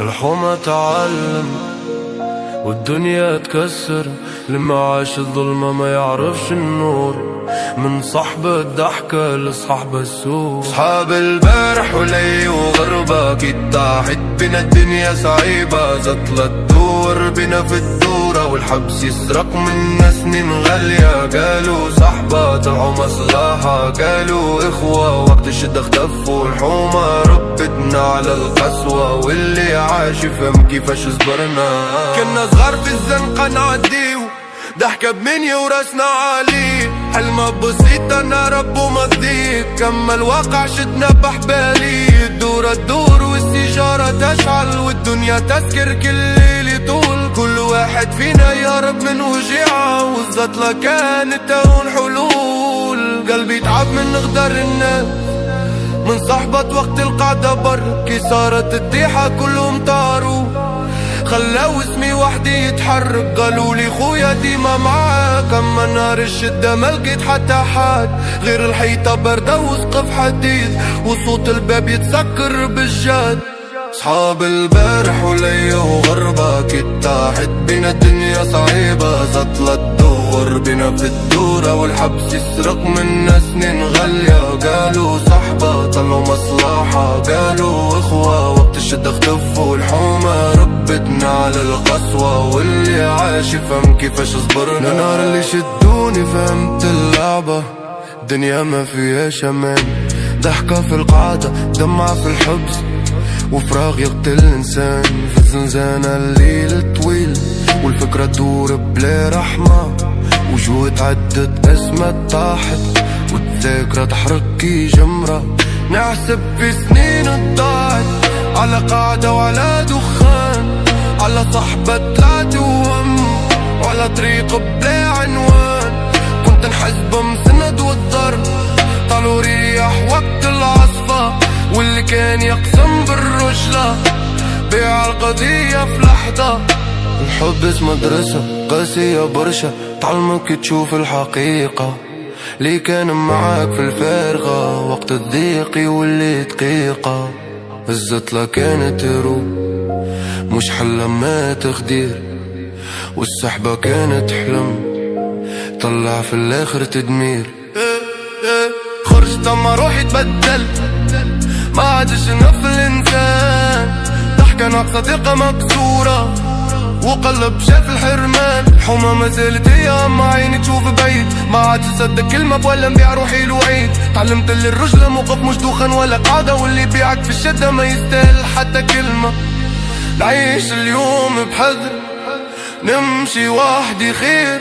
الحومة تعلم والدنيا تكسر، اللي ما عاش الظلمة ما يعرفش النور. من صاحب الضحكة لصاحب السوء، صحاب البارح ولي وغربة كي طاحت بنا الدنيا صعيبة. زطلة تدور بنا في الدورة والحبس يسرق منا سنين غالية. قالوا صحبة طلعوا مصلحة، قالوا إخوة وقت الشدة اختفوا. الحومة ربتنا على القسوة، واللي عاش فهم كيفاش صبرنا. كنا صغار في الزنقة نعديو، ضحكة بمنيا وراسنا عالي. حلمة بسيطة انا ربو مضيق، كما الواقع شدنا بحبالي. الدورة تدور والسيجارة تشعل، والدنيا تسكر كل ليل طول. كل واحد فينا يهرب من وجيعة، والزطلة كانت تهون حلول. قلبي تعب من غدر الناس، من صحبة وقت القعدة بر. كي صارت الطيحة كلهم طاروا، خلاو اسمي وحدي يتحرك. قالوا لي خويا ديما معاك، اما نار الشدة ما لقيت حتى حد غير الحيطة باردة وسقف حديد، وصوت الباب يتسكر بالجد. صحاب البارح ولي وغربة كي طاحت بنا الدنيا صعيبة. زطلة تدور بنا في الدورة والحبس يسرق منا سنين غالية. قالوا صحبة طلعوا مصلحة، قالوا إخوة وقت الشدة اختفوا. الحومة ربتنا على القسوة، واللي عاش فهم كيفاش صبرنا. النار اللي شدوني فهمت اللعبة، الدنيا ما فيهاش أمان. ضحكة في القعدة، دمعة في الحبس، وفراغ يقتل الإنسان. في الزنزانة الليل طويل، والفكرة تدور بلا رحمة. وجوه تعدد أزمات طاحت، والذاكرة تحرك كي جمرة. نحسب في سنين ضاعت، على قاعدة وعلى دخان، على صحبة طلعت وهم، وعلى طريق بلا عنوان. كنت نحسب مسند والضرب، طالوا رياح وقت العصفة. واللي كان يقسم بالرجلة بيع القضية في لحظة. الحب مدرسة قاسية برشا، تعلمك تشوف الحقيقة. لي كان معاك في الفارغة وقت الضيق يولي دقيقة. الزطلة كانت هروب مش حلة ما تخدير، والسحبة كانت حلم طلع في الاخر تدمير. خرجت اما روحي تبدل، ما عادش نف الانسان. ضحكة ناقصة ثقة مكسورة، وقلب شاف الحرمان. الحومة ما زالت هي، اما عيني تشوف بعيد. ما عادش نصدق كلمة ولا نبيع روحي لوعيد. تعلمت اللي الرجل موقف مش دوخن ولا قاعدة، واللي بيعك في الشدة ما يستاهل حتى كلمة. نعيش اليوم بحذر، نمشي وحدي خير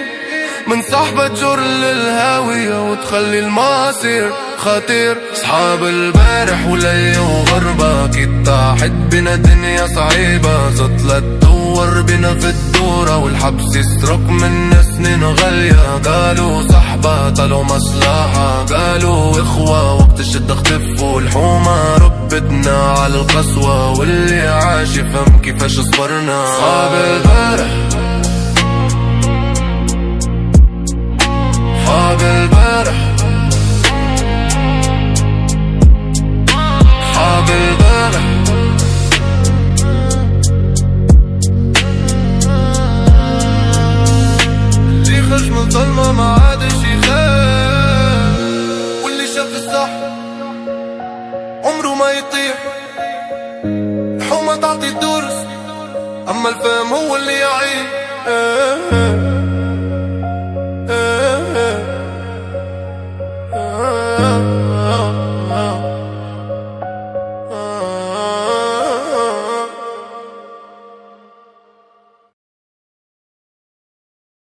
من صحبة تجر للهاوية وتخلي المصير خطير. صحاب البارح ولي وغربة كي طاحت بنا دنيا صعيبة. زطلة تدور بنا في الدورة والحبس يسرق منا سنين غالية. قالوا صحبة طلعوا مصلحة، قالوا إخوة وقت الشدة اختفوا. الحومة ربتنا على القسوة، واللي عاش يفهم كيفاش صبرنا. صحاب البارح، صحاب البارح، صحاب البارح. اللي خرج من الظلمة ما عادش يخاف، واللي شاف الصح عمره ما يطيح. الحومة تعطي الدرس، أما الفهم هو اللي يعيش.